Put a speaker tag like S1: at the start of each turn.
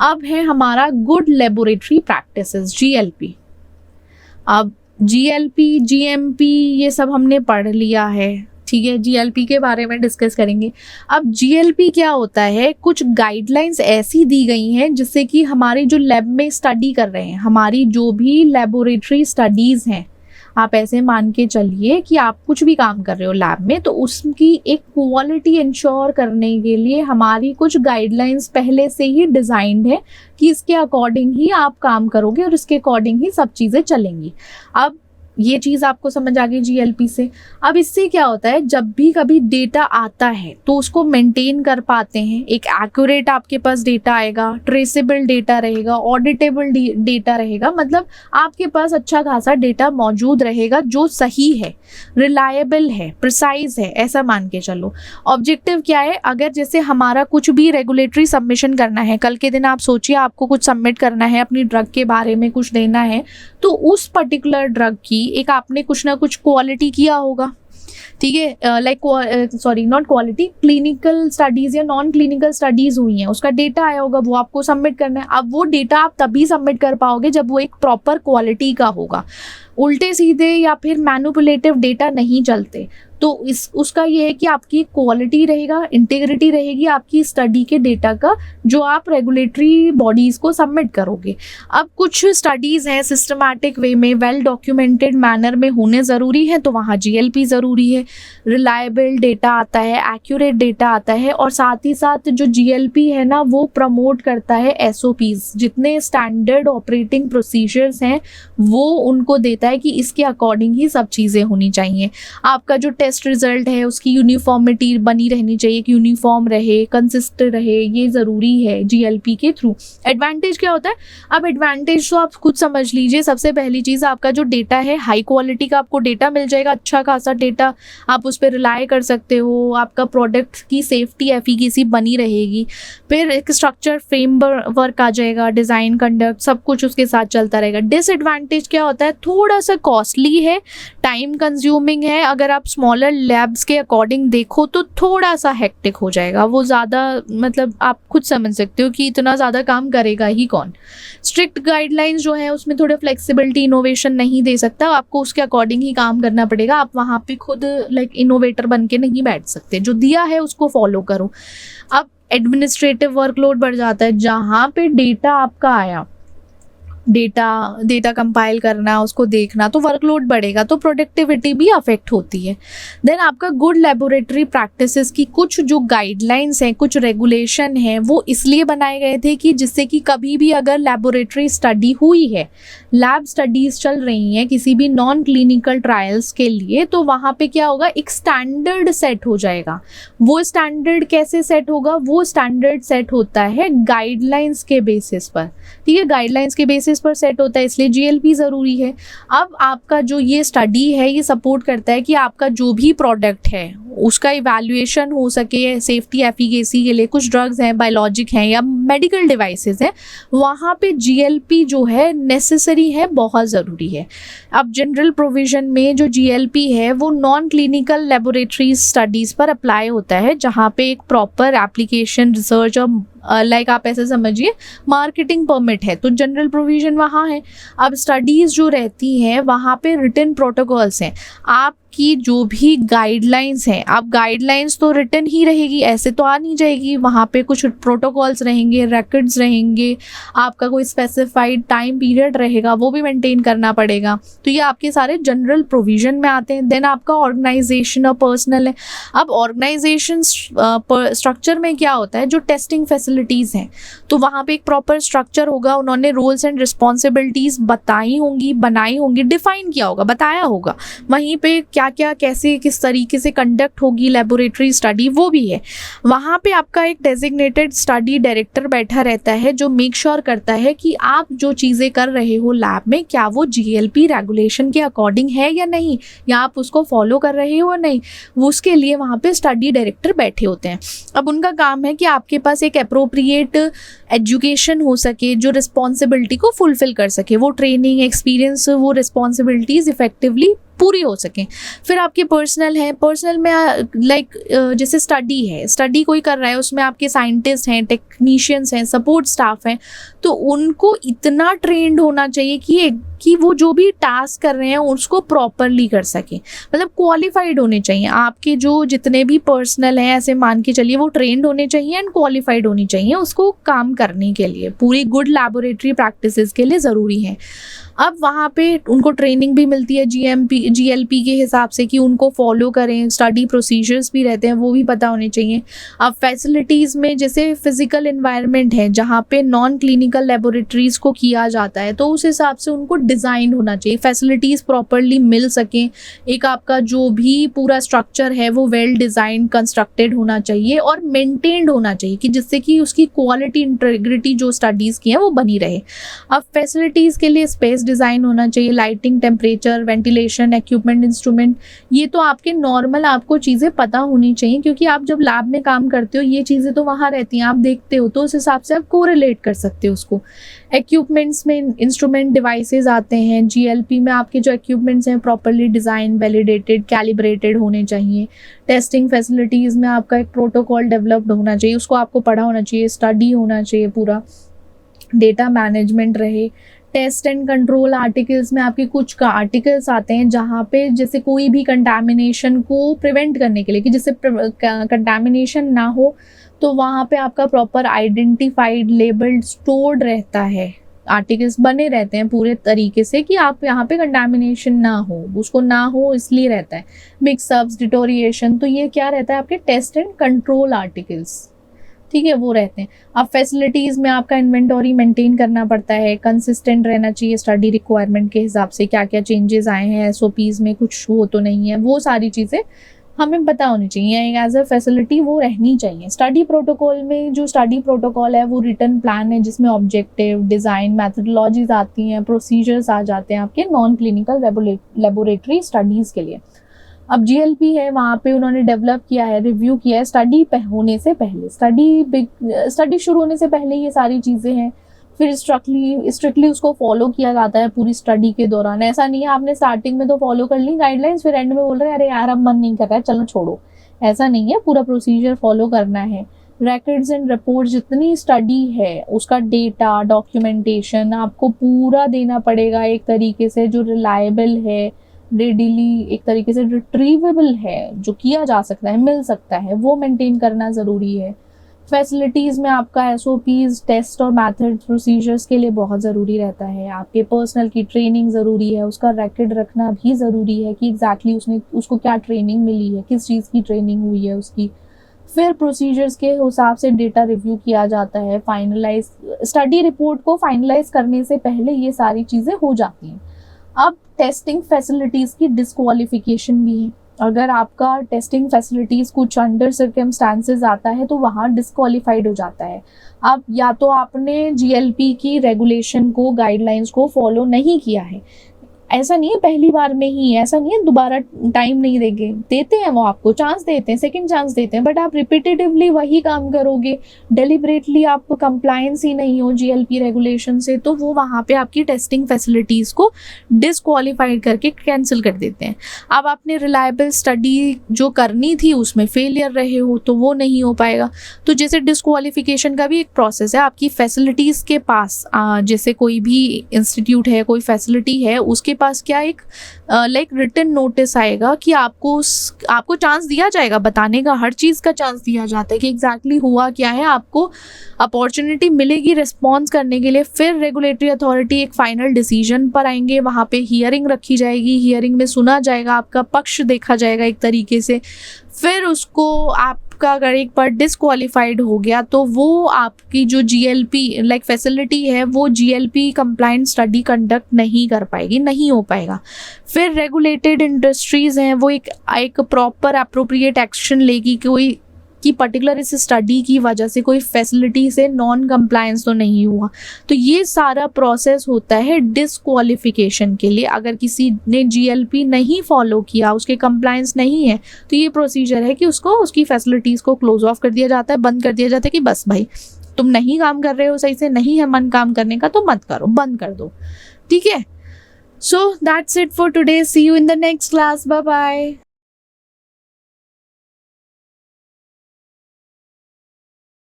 S1: अब है हमारा गुड लेबोरेटरी प्रैक्टिसेस, GLP। अब GLP, GMP ये सब हमने पढ़ लिया है, ठीक है, GLP के बारे में डिस्कस करेंगे। अब GLP क्या होता है, कुछ गाइडलाइंस ऐसी दी गई हैं जिससे कि हमारी जो लैब में स्टडी कर रहे हैं, हमारी जो भी लेबोरेटरी स्टडीज़ हैं, आप ऐसे मान के चलिए कि आप कुछ भी काम कर रहे हो लैब में, तो उसकी एक क्वालिटी इंश्योर करने के लिए हमारी कुछ गाइडलाइंस पहले से ही डिज़ाइंड है कि इसके अकॉर्डिंग ही आप काम करोगे और इसके अकॉर्डिंग ही सब चीज़ें चलेंगी। अब ये चीज़ आपको समझ आ गई GLP से। अब इससे क्या होता है, जब भी कभी डेटा आता है तो उसको मेंटेन कर पाते हैं, एक एक्यूरेट आपके पास डेटा आएगा, ट्रेसेबल डेटा रहेगा, ऑडिटेबल डेटा रहेगा, मतलब आपके पास अच्छा खासा डेटा मौजूद रहेगा जो सही है, रिलायबल है, प्रिसाइज है, ऐसा मान के चलो। ऑब्जेक्टिव क्या है, अगर जैसे हमारा कुछ भी रेगुलेटरी सबमिशन करना है, कल के दिन आप सोचिए आपको कुछ सबमिट करना है, अपनी ड्रग के बारे में कुछ देना है, तो उस पर्टिकुलर ड्रग की एक आपने कुछ ना कुछ क्वालिटी किया होगा, ठीक है, like sorry not quality, clinical studies या नॉन क्लिनिकल स्टडीज हुई हैं, उसका डेटा आया होगा, वो आपको सबमिट करना है। अब वो डेटा आप तभी सबमिट कर पाओगे जब वो एक प्रॉपर क्वालिटी का होगा, उल्टे सीधे या फिर मैनिपुलेटिव डेटा नहीं चलते। तो उसका ये है कि आपकी क्वालिटी रहेगा, इंटीग्रिटी रहेगी आपकी स्टडी के डेटा का, जो आप रेगुलेटरी बॉडीज़ को सबमिट करोगे। अब कुछ स्टडीज़ हैं सिस्टमैटिक वे में, वेल डॉक्यूमेंटेड मैनर में होने ज़रूरी है, तो वहाँ GLP ज़रूरी है। रिलायबल डेटा आता है, एक्यूरेट डेटा आता है, और साथ ही साथ जो GLP है ना, वो प्रमोट करता है SOPs, जितने स्टैंडर्ड ऑपरेटिंग प्रोसीजर्स हैं वो उनको देता है कि इसके अकॉर्डिंग ही सब चीज़ें होनी चाहिए। आपका जो टेस्ट रिजल्ट है उसकी यूनिफॉर्मिटी बनी रहनी चाहिए, कि यूनिफॉर्म रहे, कंसिस्टेंट रहे, ये ज़रूरी है GLP के थ्रू। एडवांटेज क्या होता है, अब एडवांटेज तो आप खुद समझ लीजिए। सबसे पहली चीज़, आपका जो डेटा है हाई क्वालिटी का आपको डेटा मिल जाएगा, अच्छा खासा डेटा, आप उस पर रिलाई कर सकते हो, आपका प्रोडक्ट की सेफ्टी एफिकेसी बनी रहेगी। फिर एक स्ट्रक्चर फ्रेमवर्क आ जाएगा, डिज़ाइन, कंडक्ट, सब कुछ उसके साथ चलता रहेगा। डिसएडवांटेज क्या होता है, थोड़ा सा कॉस्टली है, टाइम कंज्यूमिंग है, अगर आप स्मॉलर लैब्स के अकॉर्डिंग देखो तो थोड़ा सा हेक्टिक हो जाएगा, वो ज़्यादा, मतलब आप खुद समझ सकते हो कि इतना ज़्यादा काम करेगा ही कौन। स्ट्रिक्ट गाइडलाइंस जो है उसमें थोड़ा फ्लेक्सिबिलिटी, इनोवेशन नहीं दे सकता, आपको उसके अकॉर्डिंग ही काम करना पड़ेगा। आप वहाँ पे खुद लाइक इनोवेटर बन के नहीं बैठ सकते, जो दिया है उसको फॉलो करो। अब एडमिनिस्ट्रेटिव वर्कलोड बढ़ जाता है, जहाँ पे डेटा आपका आया, डेटा कंपाइल करना, उसको देखना, तो वर्कलोड बढ़ेगा, तो प्रोडक्टिविटी भी अफेक्ट होती है। देन आपका गुड लेबोरेटरी प्रैक्टिसेस की कुछ जो गाइडलाइंस हैं, कुछ रेगुलेशन हैं, वो इसलिए बनाए गए थे कि जिससे कि कभी भी अगर लेबोरेटरी स्टडी हुई है, लैब स्टडीज़ चल रही हैं किसी भी नॉन क्लिनिकल ट्रायल्स के लिए, तो वहाँ पे क्या होगा, एक स्टैंडर्ड सेट हो जाएगा। वो स्टैंडर्ड कैसे सेट होगा, वो स्टैंडर्ड सेट होता है गाइडलाइंस के बेसिस पर, ठीक है, गाइडलाइंस के बेसिस पर सेट होता है, इसलिए GLP ज़रूरी है। अब आपका जो ये स्टडी है ये सपोर्ट करता है कि आपका जो भी प्रोडक्ट है उसका इवैल्यूएशन हो सके सेफ्टी एफिकेसी के लिए। कुछ ड्रग्स हैं, बायोलॉजिक हैं या मेडिकल डिवाइसेस हैं, वहाँ पे GLP जो है नेसेसरी है, बहुत ज़रूरी है। अब जनरल प्रोविज़न में जो GLP है वो नॉन क्लिनिकल लेबोरेटरी स्टडीज़ पर अप्लाई होता है, जहाँ पे एक प्रॉपर एप्लीकेशन, रिसर्च और लाइक आप ऐसे समझिए मार्केटिंग परमिट है, तो जनरल प्रोविज़न वहाँ है। अब स्टडीज़ जो रहती हैं वहाँ पे रिटन प्रोटोकॉल्स हैं, आपकी जो भी गाइडलाइंस हैं, आप गाइडलाइंस तो रिटन ही रहेगी, ऐसे तो आ नहीं जाएगी, वहाँ पे कुछ प्रोटोकॉल्स रहेंगे, रिकॉर्ड्स रहेंगे, आपका कोई स्पेसिफाइड टाइम पीरियड रहेगा, वो भी मेंटेन करना पड़ेगा। तो ये आपके सारे जनरल प्रोविज़न में आते हैं। देन आपका ऑर्गेनाइजेशन और पर्सनल है। अब ऑर्गेनाइजेशन स्ट्रक्चर में क्या होता है, जो टेस्टिंग फैसिलिटीज़ हैं, तो वहाँ पे एक प्रॉपर स्ट्रक्चर होगा, उन्होंने रोल्स एंड रिस्पॉन्सिबिलिटीज़ बताई होंगी, बनाई होंगी, डिफाइन किया होगा, बताया होगा, वहीं पे क्या क्या कैसे किस तरीके से कंडक्ट होगी लेबोरेटरी स्टडी, वो भी है। वहाँ पे आपका एक डेजिग्नेटेड स्टडी डायरेक्टर बैठा रहता है, जो मेक श्योर करता है कि आप जो चीज़ें कर रहे हो लैब में, क्या वो GLP रेगुलेशन के अकॉर्डिंग है या नहीं, या आप उसको फॉलो कर रहे हो या नहीं, वो उसके लिए वहाँ पे स्टडी डायरेक्टर बैठे होते हैं। अब उनका काम है कि आपके पास एक अप्रोप्रिएट एजुकेशन हो सके, जो रिस्पॉन्सिबिलिटी को फुलफिल कर सके, वो ट्रेनिंग, एक्सपीरियंस, वो रिस्पॉन्सिबिलिटीज़ इफेक्टिवली पूरी हो सके। फिर आपके पर्सनल है, पर्सनल में लाइक जैसे स्टडी है, स्टडी कोई कर रहा है उसमें आपके साइंटिस्ट हैं, टेक्नीशियंस हैं, सपोर्ट स्टाफ हैं, तो उनको इतना ट्रेंड होना चाहिए कि वो जो भी टास्क कर रहे हैं उसको प्रॉपरली कर सकें, मतलब क्वालिफाइड होने चाहिए। आपके जो जितने भी पर्सनल हैं ऐसे मान के चलिए वो ट्रेंड होने चाहिए एंड क्वालिफाइड होनी चाहिए उसको काम करने के लिए, पूरी गुड लैबोरेटरी प्रैक्टिसेस के लिए ज़रूरी है। अब वहाँ पे उनको ट्रेनिंग भी मिलती है GLP के हिसाब से कि उनको फॉलो करें, स्टडी प्रोसीजर्स भी रहते हैं वो भी पता होने चाहिए। अब फैसिलिटीज़ में जैसे फिज़िकल एनवायरनमेंट है जहाँ पे नॉन क्लिनिकल लेबोरेटरीज़ को किया जाता है, तो उस हिसाब से उनको डिज़ाइन होना चाहिए, फैसिलिटीज़ प्रॉपरली मिल सकें। एक आपका जो भी पूरा स्ट्रक्चर है वो वेल डिज़ाइन कंस्ट्रक्टेड होना चाहिए और मेंटेन्ड होना चाहिए कि जिससे कि उसकी क्वालिटी इंटीग्रिटी जो स्टडीज़ की है वो बनी रहे। अब फैसिलिटीज़ के लिए स्पेस डिज़ाइन होना चाहिए, lighting, temperature, ventilation, equipment, instrument, ये तो आपके नॉर्मल आपको चीज़ें पता होनी चाहिए क्योंकि आप जब लैब में काम करते हो ये चीज़ें तो वहाँ रहती हैं, आप देखते हो, तो उस हिसाब से आप कोरिलेट कर सकते हो उसको। इक्विपमेंट्स में इंस्ट्रूमेंट डिवाइसेस आते हैं, GLP में आपके जो इक्विपमेंट्स हैं प्रॉपरली डिज़ाइन, वैलिडेटेड, कैलिब्रेटेड होने चाहिए। टेस्टिंग फैसिलिटीज़ में आपका एक प्रोटोकॉल डेवलप्ड होना चाहिए, उसको आपको पढ़ा होना चाहिए, स्टडी होना चाहिए, पूरा डेटा मैनेजमेंट रहे। टेस्ट एंड कंट्रोल आर्टिकल्स में आपके कुछ का आर्टिकल्स आते हैं जहाँ पे जैसे कोई भी कंटामिनेशन को प्रिवेंट करने के लिए कि जिससे कंटामिनेशन ना हो, तो वहाँ पे आपका प्रॉपर आइडेंटिफाइड, लेबल्ड, स्टोर्ड रहता है, आर्टिकल्स बने रहते हैं पूरे तरीके से कि आप यहाँ पे कंटामिनेशन ना हो, उसको ना हो इसलिए रहता है। मिक्सअप्स, डिटोरिएशन, तो ये क्या रहता है आपके टेस्ट एंड कंट्रोल आर्टिकल्स, ठीक है, वो रहते हैं। अब फैसिलिटीज़ में आपका इन्वेंटरी मेंटेन करना पड़ता है, कंसिस्टेंट रहना चाहिए स्टडी रिक्वायरमेंट के हिसाब से, क्या क्या चेंजेस आए हैं SOPs में, कुछ वो तो नहीं है, वो सारी चीज़ें हमें पता होनी चाहिए। एज अ फैसिलिटी वो रहनी चाहिए। स्टडी प्रोटोकॉल में जो स्टडी प्रोटोकॉल है वो रिटन प्लान है जिसमें ऑब्जेक्टिव, डिज़ाइन, मैथडोलॉजीज आती हैं, प्रोसीजर्स आ जाते हैं आपके नॉन क्लिनिकल लेबोरेटरी स्टडीज़ के लिए। अब GLP है, वहाँ पे उन्होंने डेवलप किया है, रिव्यू किया है स्टडी होने से पहले, स्टडी शुरू होने से पहले ये सारी चीज़ें हैं। फिर स्ट्रिक्टली उसको फॉलो किया जाता है पूरी स्टडी के दौरान। ऐसा नहीं है आपने स्टार्टिंग में तो फॉलो कर ली गाइडलाइंस, फिर एंड में बोल रहे हैं अरे यार अब मन नहीं कर रहा है चलो छोड़ो, ऐसा नहीं है, पूरा प्रोसीजर फॉलो करना है। रिकॉर्ड्स एंड रिपोर्ट, जितनी स्टडी है उसका डेटा, डॉक्यूमेंटेशन आपको पूरा देना पड़ेगा एक तरीके से जो रिलायबल है, रेडिली एक तरीके से रिट्रीवेबल है, जो किया जा सकता है, मिल सकता है, वो मेंटेन करना ज़रूरी है। फैसिलिटीज़ में आपका SOPs, टेस्ट और मेथड प्रोसीजर्स के लिए बहुत ज़रूरी रहता है। आपके पर्सनल की ट्रेनिंग ज़रूरी है, उसका रिकॉर्ड रखना भी ज़रूरी है कि एग्जैक्टली उसको क्या ट्रेनिंग मिली है, किस चीज़ की ट्रेनिंग हुई है उसकी। फिर प्रोसीजर्स के हिसाब से डेटा रिव्यू किया जाता है। फाइनलाइज स्टडी रिपोर्ट को फाइनलाइज करने से पहले ये सारी चीज़ें हो जाती हैं। अब टेस्टिंग फैसिलिटीज़ की डिस्क्वालिफिकेशन भी है। अगर आपका टेस्टिंग फैसिलिटीज़ कुछ अंडर सर्कमस्टांसेस आता है तो वहाँ डिस्क्वालिफाइड हो जाता है। अब या तो आपने GLP की रेगुलेशन को, गाइडलाइंस को फॉलो नहीं किया है, ऐसा नहीं है पहली बार में ही, ऐसा नहीं है दोबारा टाइम नहीं देते हैं वो आपको चांस देते हैं, सेकंड चांस देते हैं, बट आप रिपीटेटिवली वही काम करोगे, डेलिबरेटली आप कंप्लायंस ही नहीं हो GLP रेगुलेशन से, तो वो वहाँ पे आपकी टेस्टिंग फैसिलिटीज़ को डिस्क्वालीफाइड करके कैंसिल कर देते हैं। अब आपने रिलायबल स्टडी जो करनी थी उसमें फेलियर रहे हो तो वो नहीं हो पाएगा। तो जैसे डिस्क्वालिफिकेशन का भी एक प्रोसेस है, आपकी फैसिलिटीज़ के पास जैसे कोई भी इंस्टीट्यूट है, कोई फैसिलिटी है, उसके पास क्या एक लाइक रिटन नोटिस आएगा कि आपको चांस दिया जाएगा बताने का, हर चीज़ का चांस दिया जाता है कि एग्जैक्टली हुआ क्या है, आपको अपॉर्चुनिटी मिलेगी रिस्पॉन्स करने के लिए। फिर रेगुलेटरी अथॉरिटी एक फाइनल डिसीजन पर आएंगे, वहाँ पे हियरिंग रखी जाएगी, हियरिंग में सुना जाएगा, आपका पक्ष देखा जाएगा एक तरीके से। फिर उसको आपका अगर एक बार डिस्क्वालीफाइड हो गया तो वो आपकी जो GLP लाइक फैसिलिटी है वो GLP कंप्लाइंट स्टडी कंडक्ट नहीं कर पाएगी, नहीं हो पाएगा। फिर रेगुलेटेड इंडस्ट्रीज़ हैं वो एक प्रॉपर अप्रोप्रिएट एक्शन लेगी कि पर्टिकुलर इस स्टडी की वजह से कोई फैसिलिटी से नॉन कंप्लायंस तो नहीं हुआ। तो ये सारा प्रोसेस होता है डिस्क्वालिफिकेशन के लिए। अगर किसी ने GLP नहीं फॉलो किया, उसके कंप्लायंस नहीं है, तो ये प्रोसीजर है कि उसकी फैसिलिटीज़ को क्लोज ऑफ कर दिया जाता है, बंद कर दिया जाता है कि बस भाई तुम नहीं काम कर रहे हो सही से, नहीं है मन काम करने का तो मत करो, बंद कर दो, ठीक है। So that's it for today. See you in the next class. Bye bye.